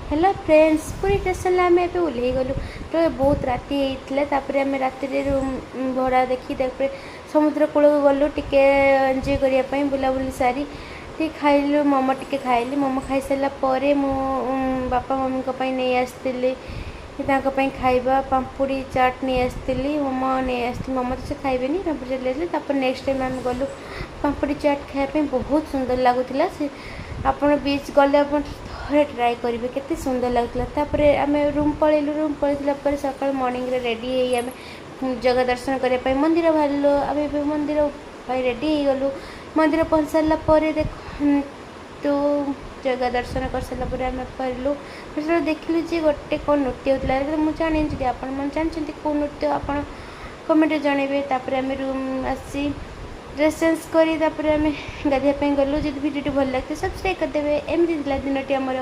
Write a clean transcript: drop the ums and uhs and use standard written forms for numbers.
Hello friends पूरी station आम ए ओल्हे गलु तो बहुत राति होता आम राति रूम भड़ा देखी समुद्र कूल गलु टिके एंजॉय करने बुलाबुली सारी टे खाइलु मोमो टिके खाइली मोमो खाई सारापर मो बापा मम्मी नहीं आसती खाइबा पाम्पुड़ी चाट नहीं आसती मोमो नहीं आसती मोमो तो से खाइबे पाम्पुड़ी चाट ले नेक्स्ट टाइम आम गलु पाम्पुड़ी चाट खायापी बहुत सुंदर लगुला से आपड़ बीच गले आप थे ट्राए करेंगे केते सुंदर लगुला आम रूम पलैलु सकाल मॉर्निंग रे रेडी आम जगह दर्शन करने मंदिर बाहर आम मंदिर रेडी हो गलु मंदिर पहुँच सारापर देख तो जगह दर्शन कर सारापर आम फरलु फिर देखिलु जे गोटे कौन नृत्य होता मुझे जानी जी आप जानते कौ नृत्य आप कमेंट जनइबे आम रूम आसी ड्रेस चेंज करी आम गाधियापी गलु जब भिडियो भल लगे सब्सक्राइब करदे एमती दिन टी आमर।